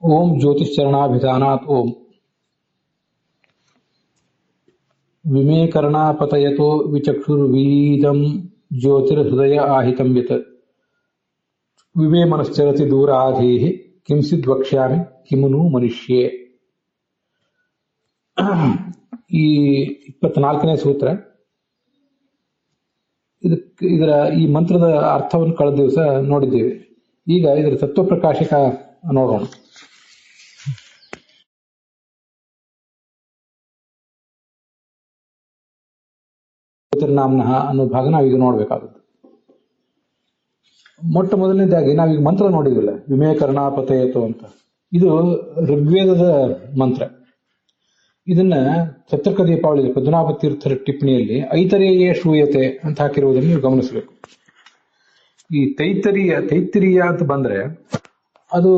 ओम ज्योतिश्चरणाभिधानात् ओम विमे कर्णापतयतो विचक्षुर्वीदं ज्योतिर्हृदय आहितं यत् विमे मनश्चरति दूराधीः किंचित् वक्ष्यामि किमुनु मनुष्ये. ಈ 24ನೇ ಸೂತ್ರ. ಇದರ ಈ ಮಂತ್ರದ ಅರ್ಥವನ್ನು ಕಳೆದ ದಿವಸ ನೋಡಿದ್ದೇವೆ. ಈಗ ಇದರ ತತ್ವಪ್ರಕಾಶಕ ನೋಡೋಣ. ಜ್ಯೋತಿರ್ನಾಮ್ನಃ ಅನ್ನೋ ಭಾಗ ನಾವೀಗ ನೋಡ್ಬೇಕಾಗುತ್ತೆ. ಮೊಟ್ಟ ಮೊದಲನೇದಾಗಿ ನಾವೀಗ ಮಂತ್ರ ನೋಡಿದ್ವಿಲ್ಲ, ವಿಮೇ ಕರ್ಣಾಪತಯತು ಅಂತ. ಇದು ಋಗ್ವೇದದ ಮಂತ್ರ. ಇದನ್ನ ಚತುರ್ಕ ದೀಪಾವಳಿ ಪದ್ಮನಾಭ ತೀರ್ಥರ ಟಿಪ್ಪಣಿಯಲ್ಲಿ ಐತರೇಯೇ ಶ್ರೂಯತೆ ಅಂತ ಹಾಕಿರುವುದನ್ನು ನೀವು ಗಮನಿಸಬೇಕು. ಈ ತೈತ್ತಿರೀಯ ಅಂತ ಬಂದ್ರೆ ಅದು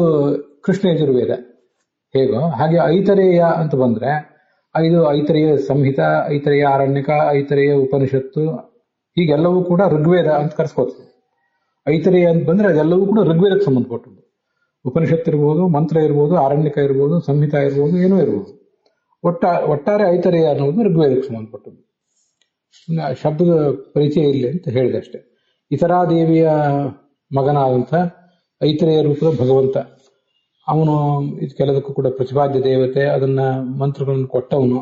ಕೃಷ್ಣ ಯಜುರ್ವೇದ ಹೇಗೋ ಹಾಗೆ ಐತರೇಯ ಅಂತ ಬಂದ್ರೆ ಇದು ಐತರೇಯ ಸಂಹಿತ, ಐತರೇಯ ಆರಣ್ಯಕ, ಐತರೇಯ ಉಪನಿಷತ್ತು, ಹೀಗೆಲ್ಲವೂ ಕೂಡ ಋಗ್ವೇದ ಅಂತ ಕರೆಸ್ಕೋತೀವಿ. ಐತರೇಯ ಅಂತ ಬಂದ್ರೆ ಅದೆಲ್ಲವೂ ಕೂಡ ಋಗ್ವೇದಕ್ಕೆ ಸಂಬಂಧಪಟ್ಟದ್ದು. ಉಪನಿಷತ್ತು ಇರ್ಬೋದು, ಮಂತ್ರ ಇರ್ಬೋದು, ಆರಣ್ಯಕ ಇರ್ಬೋದು, ಸಂಹಿತ ಇರ್ಬೋದು, ಏನೂ ಇರ್ಬೋದು. ಒಟ್ಟಾರೆ ಐತರೇಯ ಅನ್ನೋದು ಋಗ್ವೇದಕ್ಕೆ ಸಂಬಂಧಪಟ್ಟದ್ದು. ಶಬ್ದದ ಪರಿಚಯ ಇಲ್ಲ ಅಂತ ಹೇಳಿದೆ ಅಷ್ಟೇ. ಇತರಾದೇವಿಯ ಮಗನಾದಂಥ ಐತರೇಯ ರೂಪದ ಭಗವಂತ, ಅವನು ಇದಕ್ಕೆಲ್ಲದಕ್ಕೂ ಕೂಡ ಪ್ರತಿಪಾದ್ಯ ದೇವತೆ, ಅದನ್ನ ಮಂತ್ರಗಳನ್ನು ಕೊಟ್ಟವನು.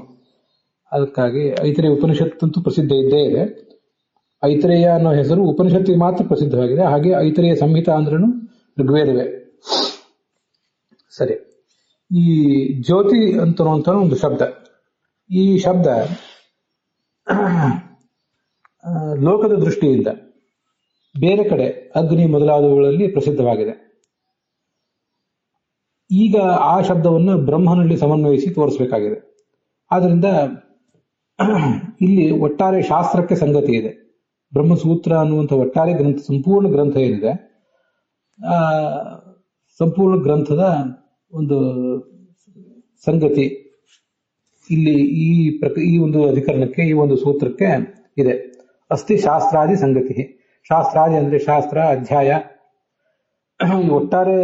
ಅದಕ್ಕಾಗಿ ಐತರೇಯ ಉಪನಿಷತ್ತಂತೂ ಪ್ರಸಿದ್ಧ ಇದ್ದೇ ಇದೆ. ಐತರೇಯ ಅನ್ನೋ ಹೆಸರು ಉಪನಿಷತ್ತಿಗೆ ಮಾತ್ರ ಪ್ರಸಿದ್ಧವಾಗಿದೆ. ಹಾಗೆ ಐತರೇಯ ಸಂಹಿತ ಅಂದ್ರೂ ಋಗ್ವೇದವೇ. ಸರಿ, ಈ ಜ್ಯೋತಿ ಅಂತನ್ನುವಂಥ ಒಂದು ಶಬ್ದ, ಈ ಶಬ್ದ ಲೋಕದ ದೃಷ್ಟಿಯಿಂದ ಬೇರೆ ಕಡೆ ಅಗ್ನಿ ಮೊದಲಾದವುಗಳಲ್ಲಿ ಪ್ರಸಿದ್ಧವಾಗಿದೆ. ಈಗ ಆ ಶಬ್ದವನ್ನು ಬ್ರಹ್ಮನಲ್ಲಿ ಸಮನ್ವಯಿಸಿ ತೋರಿಸಬೇಕಾಗಿದೆ. ಆದ್ರಿಂದ ಇಲ್ಲಿ ಒಟ್ಟಾರೆ ಶಾಸ್ತ್ರಕ್ಕೆ ಸಂಗತಿ ಇದೆ. ಬ್ರಹ್ಮಸೂತ್ರ ಅನ್ನುವಂಥ ಒಟ್ಟಾರೆ ಗ್ರಂಥ, ಸಂಪೂರ್ಣ ಗ್ರಂಥ ಏನಿದೆ, ಸಂಪೂರ್ಣ ಗ್ರಂಥದ ಒಂದು ಸಂಗತಿ ಇಲ್ಲಿ ಈ ಒಂದು ಅಧಿಕರಣಕ್ಕೆ, ಈ ಒಂದು ಸೂತ್ರಕ್ಕೆ ಇದೆ. ಅಸ್ತಿ ಶಾಸ್ತ್ರಾದಿ ಸಂಗತಿ. ಶಾಸ್ತ್ರಾದಿ ಅಂದ್ರೆ ಶಾಸ್ತ್ರ, ಅಧ್ಯಾಯ, ಈ ಒಟ್ಟಾರೆ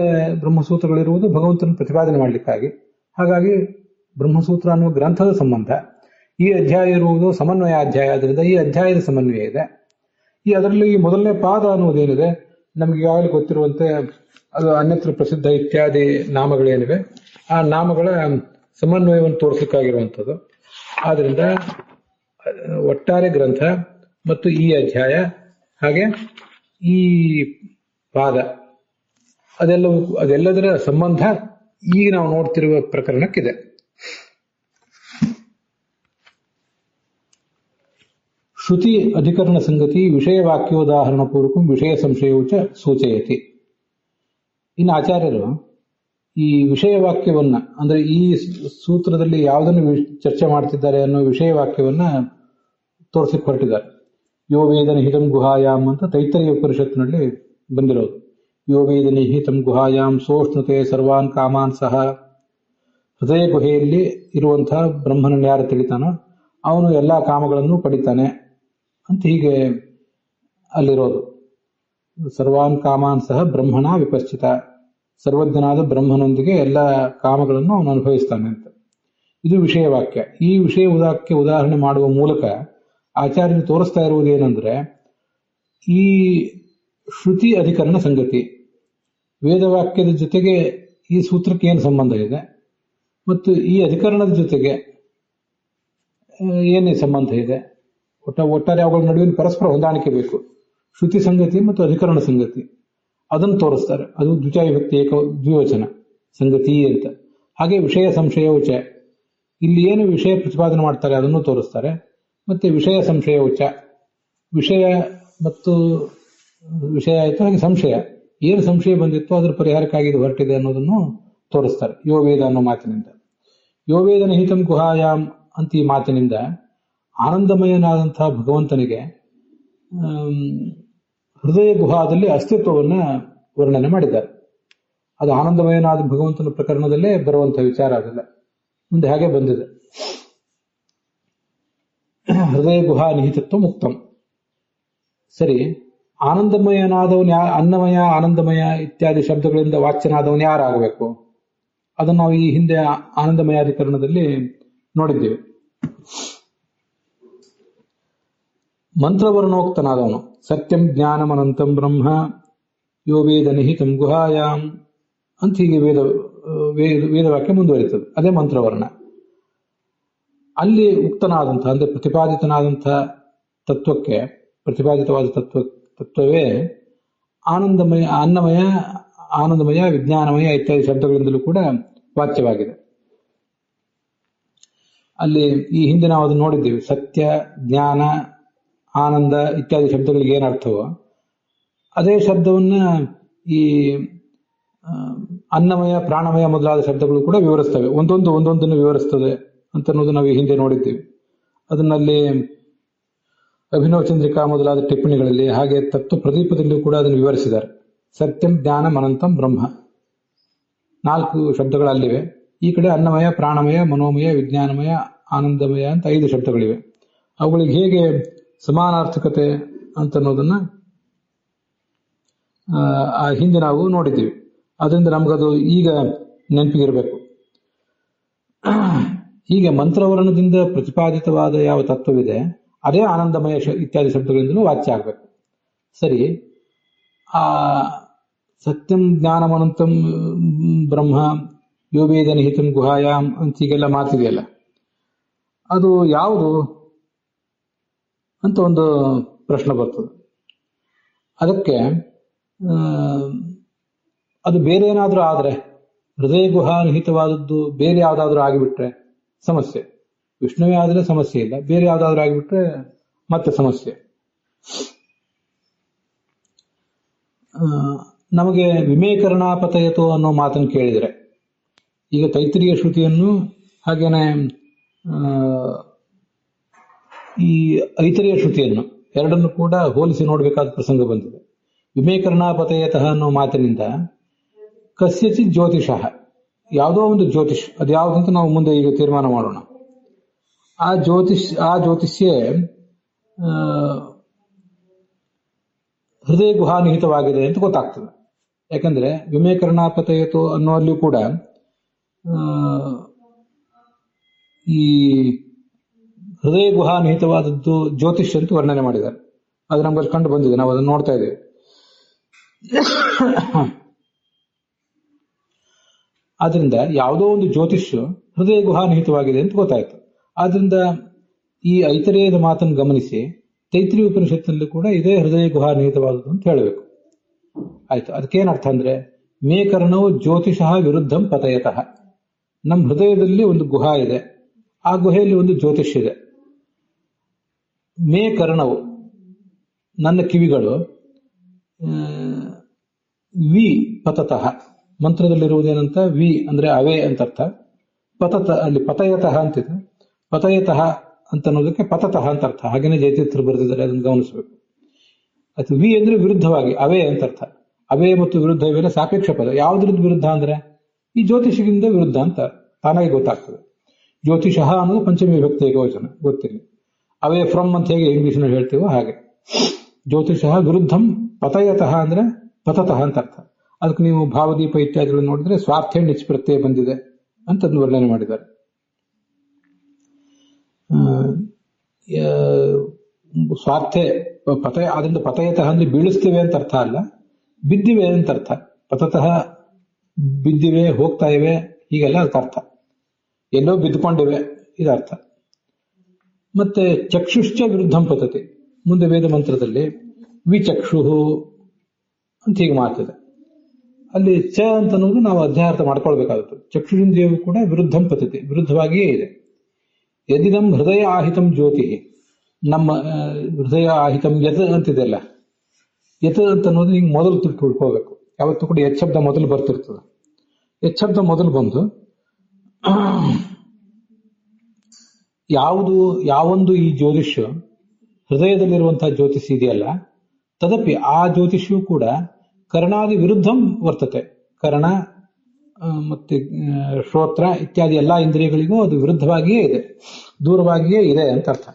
ಬ್ರಹ್ಮಸೂತ್ರಗಳಿರುವುದು ಭಗವಂತನ ಪ್ರತಿಪಾದನೆ ಮಾಡಲಿಕ್ಕಾಗಿ. ಹಾಗಾಗಿ ಬ್ರಹ್ಮಸೂತ್ರ ಅನ್ನುವ ಗ್ರಂಥದ ಸಂಬಂಧ. ಈ ಅಧ್ಯಾಯ ಇರುವುದು ಸಮನ್ವಯ ಅಧ್ಯಾಯ, ಅದರಿಂದ ಈ ಅಧ್ಯಾಯದ ಸಮನ್ವಯ ಇದೆ. ಅದರಲ್ಲಿ ಈ ಮೊದಲನೇ ಪಾದ ಅನ್ನುವುದೇನಿದೆ, ನಮ್ಗೆ ಈಗಾಗಲೇ ಗೊತ್ತಿರುವಂತೆ ಅದು ಅನ್ಯತ್ರ ಪ್ರಸಿದ್ಧ ಇತ್ಯಾದಿ ನಾಮಗಳೇನಿವೆ, ಆ ನಾಮಗಳ ಸಮನ್ವಯವನ್ನು ತೋರಿಸಲಿಕ್ಕಾಗಿರುವಂಥದ್ದು. ಆದ್ರಿಂದ ಒಟ್ಟಾರೆ ಗ್ರಂಥ ಮತ್ತು ಈ ಅಧ್ಯಾಯ ಹಾಗೆ ಈ ಪಾದ ಅದೆಲ್ಲದರ ಸಂಬಂಧ ಈಗ ನಾವು ನೋಡ್ತಿರುವ ಪ್ರಕರಣಕ್ಕಿದೆ. ಶ್ರುತಿ ಅಧಿಕರಣ ಸಂಗತಿ ವಿಷಯ ವಾಕ್ಯೋದಾಹರಣ ಪೂರ್ವಕಂ ವಿಷಯ ಸಂಶಯವೂ ಸೂಚಯತಿ. ಇನ್ನು ಆಚಾರ್ಯರು ಈ ವಿಷಯ ವಾಕ್ಯವನ್ನ, ಅಂದ್ರೆ ಈ ಸೂತ್ರದಲ್ಲಿ ಯಾವುದನ್ನು ಚರ್ಚೆ ಮಾಡ್ತಿದ್ದಾರೆ ಅನ್ನೋ ವಿಷಯ ವಾಕ್ಯವನ್ನ ತೋರಿಸಲಿಕ್ಕೆ ಹೊರಟಿದ್ದಾರೆ. ಯೋ ವೇದ ನಿಹಿತಂ ಗುಹಾಯಾಮ್ ಅಂತ ತೈತ್ತರೀಯ ಉಪನಿಷತ್ತಿನಲ್ಲಿ ಬಂದಿರೋದು. ಯೋ ವೇದ ನಿಹಿತಂ ಗುಹಾಯಾಮ್ ಸೋಷ್ಣತೆ ಸರ್ವಾನ್ ಕಾಮಾನ್ ಸಹ. ಹೃದಯ ಗುಹೆಯಲ್ಲಿ ಇರುವಂತಹ ಬ್ರಹ್ಮನನ್ನು ಯಾರು ತಿಳಿತಾನೋ ಅವನು ಎಲ್ಲಾ ಕಾಮಗಳನ್ನು ಪಡಿತಾನೆ ಅಂತ ಹೀಗೆ ಅಲ್ಲಿರೋದು. ಸರ್ವಾನ್ ಕಾಮಾನ್ ಸಹ ಬ್ರಹ್ಮಣ ವಿಪಶ್ಚಿತ. ಸರ್ವಜ್ಞನಾದ ಬ್ರಹ್ಮನೊಂದಿಗೆ ಎಲ್ಲ ಕಾಮಗಳನ್ನು ಅವನು ಅನುಭವಿಸ್ತಾನೆ ಅಂತ. ಇದು ವಿಷಯ ವಾಕ್ಯ. ಈ ವಿಷಯ ವಾಕ್ಯ ಉದಾಹರಣೆ ಮಾಡುವ ಮೂಲಕ ಆಚಾರ್ಯರು ತೋರಿಸ್ತಾ ಇರುವುದೇನೆಂದ್ರೆ, ಈ ಶ್ರುತಿ ಅಧಿಕರಣ ಸಂಗತಿ, ವೇದವಾಕ್ಯದ ಜೊತೆಗೆ ಈ ಸೂತ್ರಕ್ಕೆ ಏನು ಸಂಬಂಧ ಇದೆ ಮತ್ತು ಈ ಅಧಿಕರಣದ ಜೊತೆಗೆ ಏನೇ ಸಂಬಂಧ ಇದೆ, ಒಟ್ಟಾರೆ ಅವುಗಳ ನಡುವಿನ ಪರಸ್ಪರ ಹೊಂದಾಣಿಕೆ ಬೇಕು. ಶ್ರುತಿ ಸಂಗತಿ ಮತ್ತು ಅಧಿಕರಣ ಸಂಗತಿ ಅದನ್ನು ತೋರಿಸ್ತಾರೆ. ಅದು ದ್ವಿತೀಯ ವಿಭಕ್ತಿ ದ್ವಿವಚನ ಸಂಗತಿ ಅಂತ. ಹಾಗೆ ವಿಷಯ ಸಂಶಯವಚ, ಇಲ್ಲಿ ಏನು ವಿಷಯ ಪ್ರತಿಪಾದನೆ ಮಾಡ್ತಾರೆ ಅದನ್ನು ತೋರಿಸ್ತಾರೆ. ಮತ್ತೆ ವಿಷಯ ಸಂಶಯವಚ, ವಿಷಯ ಮತ್ತು ವಿಷಯ ಆಯಿತು, ಹಾಗೆ ಸಂಶಯ, ಏನು ಸಂಶಯ ಬಂದಿತ್ತು ಅದರ ಪರಿಹಾರಕ್ಕಾಗಿ ಇದು ಹೊರಟಿದೆ ಅನ್ನೋದನ್ನು ತೋರಿಸ್ತಾರೆ ಯೋ ವೇದ ಅನ್ನೋ ಮಾತಿನಿಂದ. ಯೋ ವೇದ ನಿಹಿತಂ ಗುಹಾಯಾಮ್ ಅಂತ ಈ ಮಾತಿನಿಂದ ಆನಂದಮಯನಾದಂತಹ ಭಗವಂತನಿಗೆ ಹೃದಯ ಗುಹಾದಲ್ಲಿ ಅಸ್ತಿತ್ವವನ್ನ ವರ್ಣನೆ ಮಾಡಿದ್ದಾರೆ. ಅದು ಆನಂದಮಯನಾದ ಭಗವಂತನ ಪ್ರಕರಣದಲ್ಲೇ ಬರುವಂತಹ ವಿಚಾರ, ಅದಲ್ಲ ಮುಂದೆ ಹಾಗೆ ಬಂದಿದೆ. ಹೃದಯ ಗುಹಾ ನಿಹಿತತ್ವ ಮುಕ್ತಂ. ಸರಿ, ಆನಂದಮಯನಾದವನು ಅನ್ನಮಯ, ಆನಂದಮಯ ಇತ್ಯಾದಿ ಶಬ್ದಗಳಿಂದ ವಾಚ್ಯನಾದವನು ಯಾರಾಗಬೇಕು? ಅದನ್ನು ನಾವು ಈ ಹಿಂದೆ ಆನಂದಮಯಾಧಿಕರಣದಲ್ಲಿ ನೋಡಿದ್ದೇವೆ. ಮಂತ್ರವರ್ಣೋಕ್ತನಾದವನು ಸತ್ಯಂ ಜ್ಞಾನಮನಂತಂ ಬ್ರಹ್ಮ ಯೋ ವೇದ ನಿಹಿತಂ ಗುಹಾಯಾಮ್ ಅಂತ ಹೀಗೆ ವೇದವಾಕ್ಯ ಮುಂದುವರಿತದೆ. ಅದೇ ಮಂತ್ರವರ್ಣ. ಅಲ್ಲಿ ಉಕ್ತನಾದಂತಹ ಅಂದ್ರೆ ಪ್ರತಿಪಾದಿತನಾದಂತಹ ತತ್ವಕ್ಕೆ, ಪ್ರತಿಪಾದಿತವಾದ ತತ್ವವೇ ಆನಂದಮಯ, ಅನ್ನಮಯ, ಆನಂದಮಯ, ವಿಜ್ಞಾನಮಯ ಇತ್ಯಾದಿ ಶಬ್ದಗಳಿಂದಲೂ ಕೂಡ ವಾಚ್ಯವಾಗಿದೆ. ಅಲ್ಲಿ ಈ ಹಿಂದೆ ನಾವು ಅದನ್ನು ನೋಡಿದ್ದೀವಿ. ಸತ್ಯ, ಜ್ಞಾನ, ಆನಂದ ಇತ್ಯಾದಿ ಶಬ್ದಗಳಿಗೆ ಏನರ್ಥವೋ ಅದೇ ಶಬ್ದವನ್ನ ಈ ಅನ್ನಮಯ, ಪ್ರಾಣಮಯ ಮೊದಲಾದ ಶಬ್ದಗಳು ಕೂಡ ವಿವರಿಸ್ತವೆ. ಒಂದೊಂದನ್ನು ವಿವರಿಸ್ತದೆ ಅಂತ ಅನ್ನೋದು ನಾವು ಈ ಹಿಂದೆ ನೋಡಿದ್ದೀವಿ. ಅದನ್ನಲ್ಲಿ ಅಭಿನವ ಚಂದ್ರಿಕಾ ಮೊದಲಾದ ಟಿಪ್ಪಣಿಗಳಲ್ಲಿ, ಹಾಗೆ ತತ್ವ ಪ್ರದೀಪದಲ್ಲಿಯೂ ಕೂಡ ಅದನ್ನು ವಿವರಿಸಿದ್ದಾರೆ. ಸತ್ಯಂ ಜ್ಞಾನಂ ಅನಂತಂ ಬ್ರಹ್ಮ 4 ಶಬ್ದಗಳಲ್ಲಿವೆ. ಈ ಕಡೆ ಅನ್ನಮಯ, ಪ್ರಾಣಮಯ, ಮನೋಮಯ, ವಿಜ್ಞಾನಮಯ, ಆನಂದಮಯ ಅಂತ 5 ಶಬ್ದಗಳಿವೆ. ಅವುಗಳಿಗೆ ಹೇಗೆ ಸಮಾನಾರ್ಥಕತೆ ಅಂತ ಅನ್ನೋದನ್ನ ಆ ಹಿಂದೆ ನಾವು ನೋಡಿದ್ದೀವಿ. ಅದರಿಂದ ನಮಗದು ಈಗ ನೆನಪಿಗಿರಬೇಕು. ಹೀಗೆ ಮಂತ್ರವರ್ಣದಿಂದ ಪ್ರತಿಪಾದಿತವಾದ ಯಾವ ತತ್ವವಿದೆ ಅದೇ ಆನಂದಮಯ ಇತ್ಯಾದಿ ಶಬ್ದಗಳಿಂದಲೂ ವಾಚ್ಯ ಆಗಬೇಕು. ಸರಿ, ಆ ಸತ್ಯಂ ಜ್ಞಾನಮನಂತಂ ಬ್ರಹ್ಮ ಯೋ ವೇದ ನಿಹಿತಂ ಗುಹಾಯಾಮ್ ಅಂತ ಹೀಗೆಲ್ಲ ಮಾತಿದೆಯಲ್ಲ, ಅದು ಯಾವುದು ಅಂತ ಒಂದು ಪ್ರಶ್ನೆ ಬರ್ತದೆ. ಅದಕ್ಕೆ ಅದು ಬೇರೆ ಏನಾದರೂ ಆದರೆ, ಹೃದಯ ಗುಹಾನಿಹಿತವಾದದ್ದು ಬೇರೆ ಯಾವುದಾದ್ರೂ ಆಗಿಬಿಟ್ರೆ ಸಮಸ್ಯೆ. ವಿಷ್ಣುವೇ ಆದರೆ ಸಮಸ್ಯೆ ಇಲ್ಲ, ಬೇರೆ ಯಾವುದಾದ್ರೂ ಆಗಿಬಿಟ್ರೆ ಮತ್ತೆ ಸಮಸ್ಯೆ. ನಮಗೆ ವಿಮೇಕರಣಾಪತಯತೋ ಅನ್ನೋ ಮಾತನ್ನು ಕೇಳಿದರೆ, ಈಗ ತೈತ್ರಿಯ ಶ್ರುತಿಯನ್ನು ಹಾಗೇನೆ ಈ ಐತರಿಯ ಶ್ರುತಿಯನ್ನು ಎರಡನ್ನು ಕೂಡ ಹೋಲಿಸಿ ನೋಡಬೇಕಾದ ಪ್ರಸಂಗ ಬಂದಿದೆ. ವಿಮೇಕರಣಾಪತಯತಃ ಅನ್ನೋ ಮಾತಿನಿಂದ ಕಸ್ಯಚಿತ್ ಜ್ಯೋತಿಷಃ, ಯಾವುದೋ ಒಂದು ಜ್ಯೋತಿಷ್, ಅದು ಯಾವುದಂತ ನಾವು ಮುಂದೆ ಈಗ ತೀರ್ಮಾನ ಮಾಡೋಣ. ಆ ಜ್ಯೋತಿಷ್ಯ ಹೃದಯ ಗುಹಾನಿಹಿತವಾಗಿದೆ ಅಂತ ಗೊತ್ತಾಗ್ತದೆ. ಯಾಕಂದ್ರೆ ವಿಮೇಕರಣಾಪತಯತೋ ಅನ್ನೋಲ್ಲಿಯೂ ಕೂಡ ಈ ಹೃದಯ ಗುಹಾನಿಹಿತವಾದದ್ದು ಜ್ಯೋತಿಷ್ ಅಂತ ವರ್ಣನೆ ಮಾಡಿದ್ದಾರೆ. ಅದು ನಮ್ಗೆ ಕಂಡು ಬಂದಿದೆ, ನಾವು ಅದನ್ನು ನೋಡ್ತಾ ಇದ್ದೇವೆ. ಆದ್ರಿಂದ ಯಾವುದೋ ಒಂದು ಜ್ಯೋತಿಷ್ಯ ಹೃದಯ ಗುಹಾನಿಹಿತವಾಗಿದೆ ಅಂತ ಗೊತ್ತಾಯ್ತು. ಆದ್ರಿಂದ ಈ ಐತರೇಯದ ಮಾತನ್ನು ಗಮನಿಸಿ ತೈತ್ರಿಯ ಉಪನಿಷತ್ತಿನಲ್ಲಿ ಕೂಡ ಇದೇ ಹೃದಯ ಗುಹಾನಿಹಿತವಾದದ್ದು ಅಂತ ಹೇಳಬೇಕು. ಆಯ್ತು, ಅದಕ್ಕೇನರ್ಥ ಅಂದ್ರೆ ಮೇಕರ್ಣವು ಜ್ಯೋತಿಷಃ ವಿರುದ್ಧಂ ಪತಯತಃ. ನಮ್ಮ ಹೃದಯದಲ್ಲಿ ಒಂದು ಗುಹಾ ಇದೆ, ಆ ಗುಹೆಯಲ್ಲಿ ಒಂದು ಜ್ಯೋತಿಷ್ ಇದೆ. ಮೇ ಕರ್ಣವು ನನ್ನ ಕಿವಿಗಳು, ವಿ ಪತತಃ ಮಂತ್ರದಲ್ಲಿರುವುದೇನಂತ ವಿ ಅಂದ್ರೆ ಅವೇ ಅಂತ ಅರ್ಥ. ಪತತ ಅಲ್ಲಿ ಪತಯತಃ ಅಂತಿದೆ, ಪತಯತಃ ಅಂತ ಅನ್ನೋದಕ್ಕೆ ಪತತಃ ಅಂತ ಅರ್ಥ. ಹಾಗೇನೆ ಜಯತೀರ್ಥರು ಬರೆದಿದ್ದಾರೆ, ಅದನ್ನು ಗಮನಿಸಬೇಕು. ಅದು ವಿ ಅಂದ್ರೆ ವಿರುದ್ಧವಾಗಿ, ಅವೇ ಅಂತ ಅರ್ಥ. ಅವೇ ಮತ್ತು ವಿರುದ್ಧ ಇವೆಲ್ಲ ಸಾಪೇಕ್ಷ ಪದ. ಯಾವುದ್ರದ್ದು ವಿರುದ್ಧ ಅಂದ್ರೆ ಈ ಜ್ಯೋತಿಷಿಗಿಂತ ವಿರುದ್ಧ ಅಂತ ತಾನಾಗಿ ಗೊತ್ತಾಗ್ತದೆ. ಜ್ಯೋತಿಷಃ ಅನ್ನೋದು ಪಂಚಮಿ ವಿಭಕ್ತಿ ಏಕವಚನ, ಗೊತ್ತಿಲ್ಲ. ಅವೇ ಫ್ರಮ್ ಅಂತ ಹೇಗೆ ಇಂಗ್ಲಿಷ್ನಲ್ಲಿ ಹೇಳ್ತೀವೋ ಹಾಗೆ. ಜ್ಯೋತಿಷಃ ವಿರುದ್ಧಂ ಪತಯತಃ ಅಂದ್ರೆ ಪತತಃ ಅಂತ ಅರ್ಥ. ಅದಕ್ಕೆ ನೀವು ಭಾವದೀಪ ಇತ್ಯಾದಿಗಳನ್ನು ನೋಡಿದ್ರೆ ಸ್ವಾರ್ಥೆ ನಿಚ್ ಪ್ರತ್ಯಯ ಬಂದಿದೆ ಅಂತ ಅದನ್ನು ವರ್ಣನೆ ಮಾಡಿದ್ದಾರೆ. ಸ್ವಾರ್ಥೆ ಪತಯ, ಅದರಿಂದ ಪತಯತಃ ಅಂದ್ರೆ ಬೀಳಿಸ್ತೇವೆ ಅಂತ ಅರ್ಥ ಅಲ್ಲ, ಬಿದ್ದಿವೆ ಅಂತ ಅರ್ಥ. ಪತತಃ ಬಿದ್ದಿವೆ, ಹೋಗ್ತಾ ಇವೆ, ಹೀಗೆಲ್ಲ ಅದಕ್ಕೆ ಅರ್ಥ. ಎಲ್ಲೋ ಬಿದ್ದುಕೊಂಡಿವೆ ಇದರ್ಥ. ಮತ್ತೆ ಚಕ್ಷುಶ್ಚ ವಿರುದ್ಧಂ ಪತತಿ, ಮುಂದೆ ವೇದ ಮಂತ್ರದಲ್ಲಿ ವಿಚಕ್ಷು ಅಂತ ಹೀಗೆ ಮಾತಿದೆ. ಅಲ್ಲಿ ಚ ಅಂತ ಅನ್ನೋದು ನಾವು ಅಧ್ಯಾರ್ಥ ಮಾಡ್ಕೊಳ್ಬೇಕಾಗುತ್ತೆ. ಚಕ್ಷುರಿಂದ್ರಿಯವು ಕೂಡ ವಿರುದ್ಧಂ ಪತತಿ, ವಿರುದ್ಧವಾಗಿಯೇ ಇದೆ. ಯದಿದಂ ಹೃದಯ ಆಹಿತಂ ಜ್ಯೋತಿ, ನಮ್ಮ ಹೃದಯ ಆಹಿತಂ ಯತ್ ಅಂತಿದೆಲ್ಲ, ಯತ್ ಅಂತ ಅನ್ನೋದು ಹಿಂಗೆ ಮೊದಲು ತಿಳ್ಕೊಳ್ಕೋಬೇಕು. ಯಾವತ್ತೂ ಕೂಡ ಯತ್ ಶಬ್ದ ಮೊದಲು ಬರ್ತಿರ್ತದೆ. ಯತ್ ಶಬ್ದ ಮೊದಲು ಬಂದು ಯಾವೊಂದು ಈ ಜ್ಯೋತಿಷ್ಯ ಹೃದಯದಲ್ಲಿರುವಂತಹ ಜ್ಯೋತಿಷ್ ಇದೆಯಲ್ಲ, ತದಪಿ ಆ ಜ್ಯೋತಿಷ್ಯೂ ಕೂಡ ಕರ್ಣಾದಿ ವಿರುದ್ಧಂ ವರ್ತತೆ. ಕರ್ಣ ಮತ್ತೆ ಶ್ರೋತ್ರ ಇತ್ಯಾದಿ ಎಲ್ಲಾ ಇಂದ್ರಿಯಗಳಿಗೂ ಅದು ವಿರುದ್ಧವಾಗಿಯೇ ಇದೆ, ದೂರವಾಗಿಯೇ ಇದೆ ಅಂತ ಅರ್ಥ.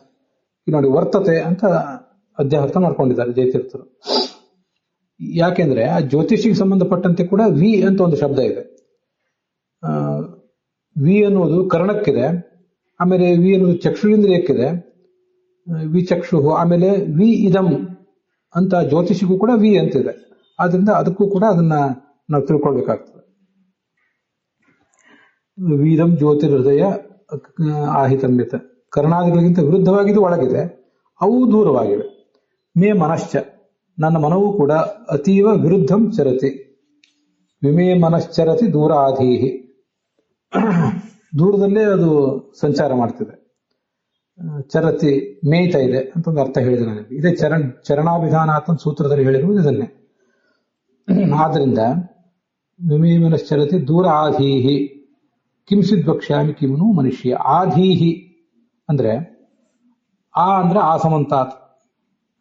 ನೋಡಿ, ವರ್ತತೆ ಅಂತ ಅಧ್ಯಾರ್ಥ ಮಾಡ್ಕೊಂಡಿದ್ದಾರೆ ಜಯತೀರ್ಥರು. ಯಾಕೆಂದ್ರೆ ಆ ಜ್ಯೋತಿಷಿಗೆ ಸಂಬಂಧಪಟ್ಟಂತೆ ಕೂಡ ವಿ ಅಂತ ಒಂದು ಶಬ್ದ ಇದೆ. ವಿ ಅನ್ನೋದು ಕರ್ಣಕ್ಕಿದೆ, ಆಮೇಲೆ ವಿ ಅನ್ನೋದು ಚಕ್ಷುರಿಂದ್ರಿಯಕ್ಕಿದೆ, ವಿ ಚಕ್ಷು, ಆಮೇಲೆ ವಿ ಇದಂ ಅಂತ ಜ್ಯೋತಿಷಿಗೂ ಕೂಡ ವಿ ಅಂತಿದೆ. ಆದ್ರಿಂದ ಅದಕ್ಕೂ ಕೂಡ ಅದನ್ನ ನಾವು ತಿಳ್ಕೊಳ್ಬೇಕಾಗ್ತದೆ. ವೀರಂ ಜ್ಯೋತಿರ್ಹೃದಯ ಆಹಿತಮ್ಯತ, ಕರ್ಣಾದಿಗಳಿಗಿಂತ ವಿರುದ್ಧವಾಗಿದ್ದು ಒಳಗಿದೆ, ಅವು ದೂರವಾಗಿವೆ. ಮೇ ಮನಶ್ಚ, ನನ್ನ ಮನವೂ ಕೂಡ ಅತೀವ ವಿರುದ್ಧಂ ಚರತಿ, ವಿಮೇ ಮನಶ್ಚರತಿ ದೂರಾಧೀಹಿ, ದೂರದಲ್ಲೇ ಅದು ಸಂಚಾರ ಮಾಡ್ತಿದೆ. ಚರತಿ ಮೇಯ್ತಾ ಇದೆ ಅಂತ ಒಂದು ಅರ್ಥ ಹೇಳಿದೆ ನನಗೆ. ಇದೇ ಚರಣಾಭಿಧಾನ ಅಂತ ಸೂತ್ರದಲ್ಲಿ ಹೇಳಿರುವುದು ಇದನ್ನೇ. ಆದ್ರಿಂದ ವಿಮೇ ಮನಶ್ಚರತಿ ದೂರ ಆಧೀಹಿ, ಕಿಂಸಿದ್ ವಕ್ಷ್ಯಾಮಿ ಕಿಮ್ನು ಮನುಷ್ಯ. ಆಧೀಹಿ ಅಂದ್ರೆ ಅಂದ್ರೆ ಆ ಸಮಂತಾತ್,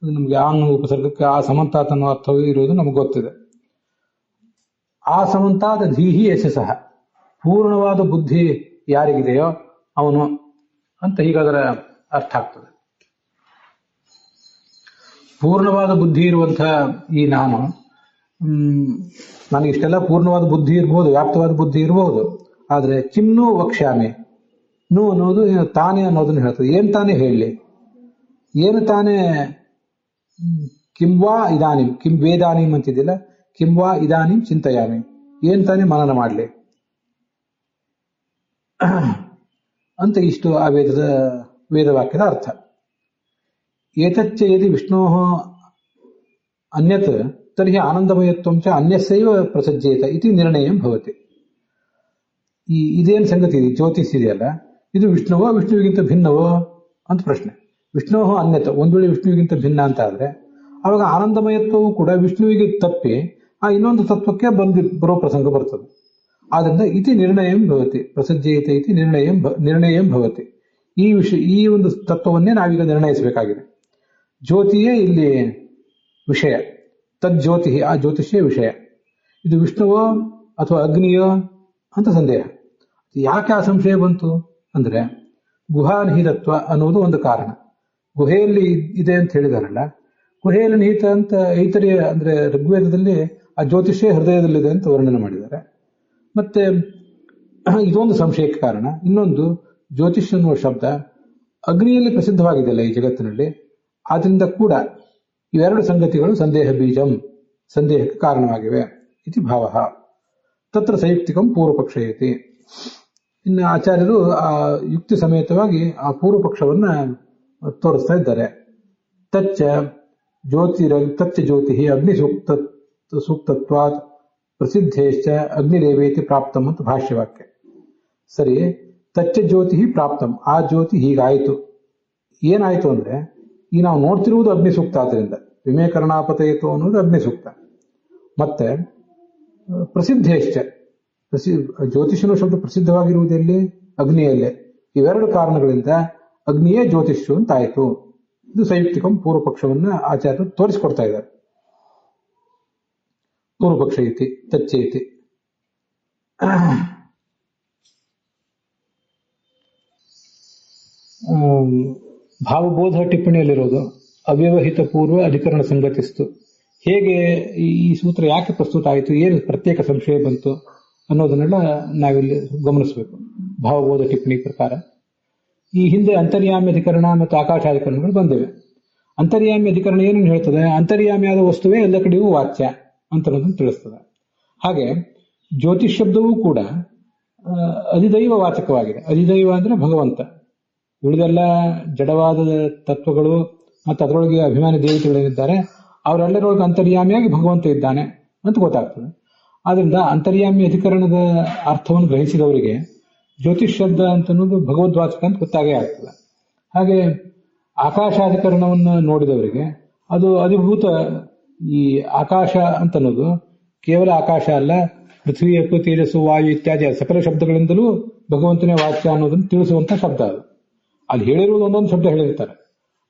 ನಮ್ಗೆ ಆ ಉಪಸರ್ಗಕ್ಕೆ ಆ ಸಮಂತಾತ್ ಅನ್ನೋ ಅರ್ಥವೇ ಇರುವುದು ನಮ್ಗೆ ಗೊತ್ತಿದೆ. ಆ ಸಮಂತಾದ ಧೀಹಿ ಯಶಸ್ಸಹ, ಪೂರ್ಣವಾದ ಬುದ್ಧಿ ಯಾರಿಗಿದೆಯೋ ಅವನು ಅಂತ ಹೀಗಾದರ ಅರ್ಥ ಆಗ್ತದೆ. ಪೂರ್ಣವಾದ ಬುದ್ಧಿ ಇರುವಂತಹ ಈ ನಾನು, ನನಗಿಷ್ಟೆಲ್ಲ ಪೂರ್ಣವಾದ ಬುದ್ಧಿ ಇರಬಹುದು, ವ್ಯಾಪ್ತವಾದ ಬುದ್ಧಿ ಇರಬಹುದು, ಆದ್ರೆ ಕಿಮ್ನು ವಕ್ಷ್ಯಾಮಿ, ನು ಅನ್ನೋದು ತಾನೇ ಅನ್ನೋದನ್ನ ಹೇಳ್ತದೆ. ಏನ್ ತಾನೇ ಹೇಳಲಿ, ಏನು ತಾನೇ, ಕಿಂವಾ ಇದಾನಿಂ, ಕಿಂ ವೇದಾನಿಂ ಅಂತಿದ್ದಿಲ್ಲ, ಕಿಂವಾ ಇದಾನಿಂ ಚಿಂತಯಾಮಿ, ಏನ್ ತಾನೇ ಮನನ ಮಾಡಲಿ ಅಂತ ಇಷ್ಟು ಆ ವೇದವಾಕ್ಯದ ಅರ್ಥ. ಏತಚ್ಚ ಯದಿ ವಿಷ್ಣೋ ಅನ್ಯತ್ ತರ್ಹಿ ಆನಂದಮಯತ್ವಂ ಚ ಅನ್ಯಸ್ಸೈವ ಪ್ರಸಜ್ಜೇತ ಇತಿ ನಿರ್ಣಯಂ ಭವತಿ. ಇದೇನು ಸಂಗತಿ ಇದೆ, ಜ್ಯೋತಿಷ್ ಇದೆಯಲ್ಲ, ಇದು ವಿಷ್ಣುವೋ ವಿಷ್ಣುವಿಗಿಂತ ಭಿನ್ನವೋ ಅಂತ ಪ್ರಶ್ನೆ. ವಿಷ್ಣು ಅನ್ಯತ, ಒಂದು ವೇಳೆ ವಿಷ್ಣುವಿಗಿಂತ ಭಿನ್ನ ಅಂತ ಆದ್ರೆ ಅವಾಗ ಆನಂದಮಯತ್ವವು ಕೂಡ ವಿಷ್ಣುವಿಗೆ ತಪ್ಪಿ ಆ ಇನ್ನೊಂದು ತತ್ವಕ್ಕೆ ಬರೋ ಪ್ರಸಂಗ ಬರ್ತದೆ. ಆದ್ರಿಂದ ಇತಿ ನಿರ್ಣಯಂ ಭವತಿ, ಪ್ರಸಜ್ಜೇತ ಇತಿ ನಿರ್ಣಯಂ ಭವತಿ. ಈ ಒಂದು ತತ್ವವನ್ನೇ ನಾವೀಗ ನಿರ್ಣಯಿಸಬೇಕಾಗಿದೆ. ಜ್ಯೋತಿಯೇ ಇಲ್ಲಿ ವಿಷಯ, ತಜ್ಜ್ಯೋತಿ, ಆ ಜ್ಯೋತಿಷೇ ವಿಷಯ. ಇದು ವಿಷ್ಣುವೋ ಅಥವಾ ಅಗ್ನಿಯೋ ಅಂತ ಸಂದೇಹ. ಯಾಕೆ ಆ ಸಂಶಯ ಬಂತು ಅಂದ್ರೆ ಗುಹಾನಿಹಿತತ್ವ ಅನ್ನೋದು ಒಂದು ಕಾರಣ. ಗುಹೆಯಲ್ಲಿ ಇದೆ ಅಂತ ಹೇಳಿದಾರಲ್ಲ, ಗುಹೆಯಲ್ಲಿ ನಿಹಿತ ಅಂತ ಐತರಿಯ ಅಂದ್ರೆ ಋಗ್ವೇದದಲ್ಲಿ ಆ ಜ್ಯೋತಿಷೇ ಹೃದಯದಲ್ಲಿದೆ ಅಂತ ವರ್ಣನೆ ಮಾಡಿದ್ದಾರೆ. ಮತ್ತೆ ಇದೊಂದು ಸಂಶಯಕ್ಕೆ ಕಾರಣ. ಇನ್ನೊಂದು, ಜ್ಯೋತಿಷ್ ಅನ್ನುವ ಶಬ್ದ ಅಗ್ನಿಯಲ್ಲಿ ಪ್ರಸಿದ್ಧವಾಗಿದೆಯಲ್ಲ ಈ ಜಗತ್ತಿನಲ್ಲಿ, ಆದ್ರಿಂದ ಕೂಡ ಇವೆರಡು ಸಂಗತಿಗಳು ಸಂದೇಹ ಬೀಜಂ, ಸಂದೇಹಕ್ಕೆ ಕಾರಣವಾಗಿವೆ ಇತಿ ಭಾವ. ತತ್ರ ಸಂಯುಕ್ತಿಕಂ ಪೂರ್ವಪಕ್ಷಯತಿ. ಇನ್ನು ಆಚಾರ್ಯರು ಆ ಯುಕ್ತಿ ಸಮೇತವಾಗಿ ಆ ಪೂರ್ವ ಪಕ್ಷವನ್ನ ತೋರಿಸ್ತಾ ಇದ್ದಾರೆ. ತಚ್ಚ ಜ್ಯೋತಿ ಅಗ್ನಿ ಸೂಕ್ತತ್ವಾತ್ ಪ್ರಸಿದ್ಧೇಶ್ಚ ಅಗ್ನಿರೇವೇತಿ ಪ್ರಾಪ್ತಂ ಅಂತ ಭಾಷ್ಯವಾಕ್ಯ. ಸರಿ, ತಚ್ಚ ಜ್ಯೋತಿ ಪ್ರಾಪ್ತಂ, ಆ ಜ್ಯೋತಿ ಹೀಗಾಯಿತು. ಏನಾಯ್ತು ಅಂದ್ರೆ, ಈ ನಾವು ನೋಡ್ತಿರುವುದು ಅಗ್ನಿ ಸೂಕ್ತ, ಆದ್ರಿಂದ ವಿಮೇ ಕರ್ಣಾಪತಯತು ಅನ್ನೋದು ಅಗ್ನಿ ಸೂಕ್ತ. ಮತ್ತೆ ಪ್ರಸಿದ್ಧೇಶ್ಚ, ಜ್ಯೋತಿಷನು ಶಬ್ದ ಪ್ರಸಿದ್ಧವಾಗಿರುವುದೆಲ್ಲಿ, ಅಗ್ನಿಯಲ್ಲೇ. ಇವೆರಡು ಕಾರಣಗಳಿಂದ ಅಗ್ನಿಯೇ ಜ್ಯೋತಿಷು ಅಂತಾಯಿತು. ಇದು ಸಂಯುಕ್ತಿಕಂ ಪೂರ್ವ ಪಕ್ಷವನ್ನ ಆಚಾರ್ಯರು ತೋರಿಸಿಕೊಡ್ತಾ ಇದ್ದಾರೆ. ಪೂರ್ವಪಕ್ಷ ಇತಿ ತಚ್ಚೇತಿ. ಭಾವಬೋಧ ಟಿಪ್ಪಣಿಯಲ್ಲಿರೋದು ಅವ್ಯವಹಿತ ಪೂರ್ವ ಅಧಿಕರಣ ಸಂಗತಿಸ್ತು. ಹೇಗೆ ಈ ಸೂತ್ರ ಯಾಕೆ ಪ್ರಸ್ತುತ ಆಯಿತು, ಏನು ಪ್ರತ್ಯೇಕ ಸಂಶಯ ಬಂತು ಅನ್ನೋದನ್ನೆಲ್ಲ ನಾವಿಲ್ಲಿ ಗಮನಿಸಬೇಕು. ಭಾವಬೋಧ ಟಿಪ್ಪಣಿ ಪ್ರಕಾರ ಈ ಹಿಂದೆ ಅಂತರ್ಯಾಮಿ ಅಧಿಕರಣ ಮತ್ತು ಆಕಾಶಾಧಿಕರಣಗಳು ಬಂದಿವೆ. ಅಂತರ್ಯಾಮಿ ಅಧಿಕರಣ ಏನನ್ನು ಹೇಳ್ತದೆ, ಅಂತರ್ಯಾಮಿಯಾದ ವಸ್ತುವೇ ಎಲ್ಲ ಕಡೆಯೂ ವಾಚ್ಯ ಅಂತ ಅನ್ನೋದನ್ನು ತಿಳಿಸ್ತದೆ. ಹಾಗೆ ಜ್ಯೋತಿಷ್ ಶಬ್ದವೂ ಕೂಡ ಅಧಿದೈವ ವಾಚಕವಾಗಿದೆ. ಅಧಿದೈವ ಅಂದ್ರೆ ಭಗವಂತ. ಉಳಿದೆಲ್ಲ ಜಡವಾದ ತತ್ವಗಳು ಮತ್ತು ಅದರೊಳಗೆ ಅಭಿಮಾನಿ ದೇವತೆಗಳೇನಿದ್ದಾರೆ ಅವರೆಲ್ಲರೊಳಗೆ ಅಂತರ್ಯಾಮಿಯಾಗಿ ಭಗವಂತ ಇದ್ದಾನೆ ಅಂತ ಗೊತ್ತಾಗ್ತದೆ. ಆದ್ರಿಂದ ಅಂತರ್ಯಾಮಿ ಅಧಿಕರಣದ ಅರ್ಥವನ್ನು ಗ್ರಹಿಸಿದವರಿಗೆ ಜ್ಯೋತಿಷ್ ಶಬ್ದ ಅಂತ ಅನ್ನೋದು ಭಗವದ್ವಾಚಕ ಅಂತ ಗೊತ್ತಾಗೇ ಆಗ್ತದೆ. ಹಾಗೆ ಆಕಾಶಾಧಿಕರಣವನ್ನು ನೋಡಿದವರಿಗೆ ಅದು ಅಧಿಭೂತ. ಈ ಆಕಾಶ ಅಂತ ಅನ್ನೋದು ಕೇವಲ ಆಕಾಶ ಅಲ್ಲ, ಪೃಥ್ವಿ, ಅಪ್ಪು, ತೇಜಸ್ಸು, ವಾಯು ಇತ್ಯಾದಿ ಸಕಲ ಶಬ್ದಗಳಿಂದಲೂ ಭಗವಂತನೇ ವಾಚ್ಯ ಅನ್ನೋದನ್ನು ತಿಳಿಸುವಂತ ಶಬ್ದ ಅದು. ಅಲ್ಲಿ ಹೇಳಿರುವುದು ಒಂದೊಂದು ಶಬ್ದ ಹೇಳಿರ್ತಾರೆ,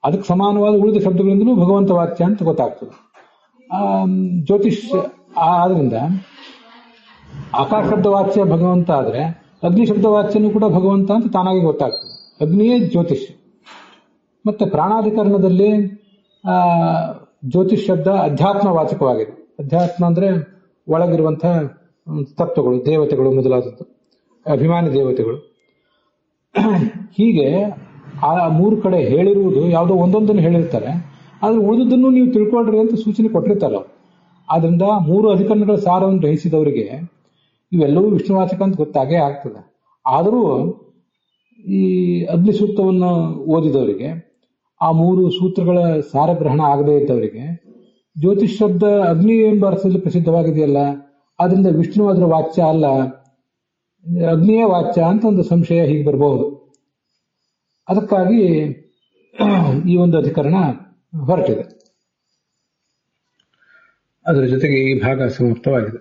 ಅದಕ್ಕೆ ಸಮಾನವಾದ ಉಳಿದ ಶಬ್ದಗಳಿಂದಲೂ ಭಗವಂತ ವಾಚ್ಯ ಅಂತ ಗೊತ್ತಾಗ್ತದೆ. ಜ್ಯೋತಿಷ್ ಆದ್ರಿಂದ ಆಕಾಶ ಶಬ್ದ ವಾಚ್ಯ ಭಗವಂತ ಆದ್ರೆ ಅಗ್ನಿ ಶಬ್ದ ವಾಚ್ಯನೂ ಕೂಡ ಭಗವಂತ ಅಂತ ತಾನಾಗಿ ಗೊತ್ತಾಗ್ತದೆ. ಅಗ್ನಿಯೇ ಜ್ಯೋತಿಷ್. ಮತ್ತೆ ಪ್ರಾಣಾಧಿಕರಣದಲ್ಲಿ ಜ್ಯೋತಿಷ್ ಶಬ್ದ ಅಧ್ಯಾತ್ಮ ವಾಚಕವಾಗಿದೆ. ಅಧ್ಯಾತ್ಮ ಅಂದ್ರೆ ಒಳಗಿರುವಂತಹ ತತ್ವಗಳು, ದೇವತೆಗಳು ಮೊದಲಾದದ್ದು. ಅಭಿಮಾನಿ ದೇವತೆಗಳು. ಹೀಗೆ ಆ 3 ಕಡೆ ಹೇಳಿರುವುದು ಯಾವುದೋ ಒಂದೊಂದನ್ನು ಹೇಳಿರ್ತಾರೆ, ಆದ್ರೆ ಉಳಿದುದನ್ನು ನೀವು ತಿಳ್ಕೊಳ್ರಿ ಅಂತ ಸೂಚನೆ ಕೊಟ್ಟಿರ್ತಾರೆ. ಆದ್ರಿಂದ 3 ಅಧಿಕರಣಗಳ ಸಾರವನ್ನು ಗ್ರಹಿಸಿದವರಿಗೆ ಇವೆಲ್ಲವೂ ವಿಷ್ಣುವಾಚಕ ಅಂತ ಗೊತ್ತಾಗೇ ಆಗ್ತದೆ. ಆದರೂ ಈ ಅಗ್ನಿ ಸೂಕ್ತವನ್ನು ಓದಿದವರಿಗೆ, ಆ 3 ಸೂತ್ರಗಳ ಸಾರಗ್ರಹಣ ಆಗದೇ ಇದ್ದವರಿಗೆ ಜ್ಯೋತಿಷ್ ಶಬ್ದ ಅಗ್ನಿ ಎಂಬ ಅರ್ಥದಲ್ಲಿ ಪ್ರಸಿದ್ಧವಾಗಿದೆಯಲ್ಲ, ಆದ್ರಿಂದ ವಿಷ್ಣು ಅದರ ವಾಚ್ಯ ಅಲ್ಲ, ಅಗ್ನಿಯೇ ವಾಚ್ಯ ಅಂತ ಒಂದು ಸಂಶಯ ಹೀಗೆ ಬರಬಹುದು. ಅದಕ್ಕಾಗಿ ಈ ಒಂದು ಅಧಿಕರಣ ಹೊರಟಿದೆ. ಅದರ ಜೊತೆಗೆ ಈ ಭಾಗ ಸಮಾಪ್ತವಾಗಿದೆ.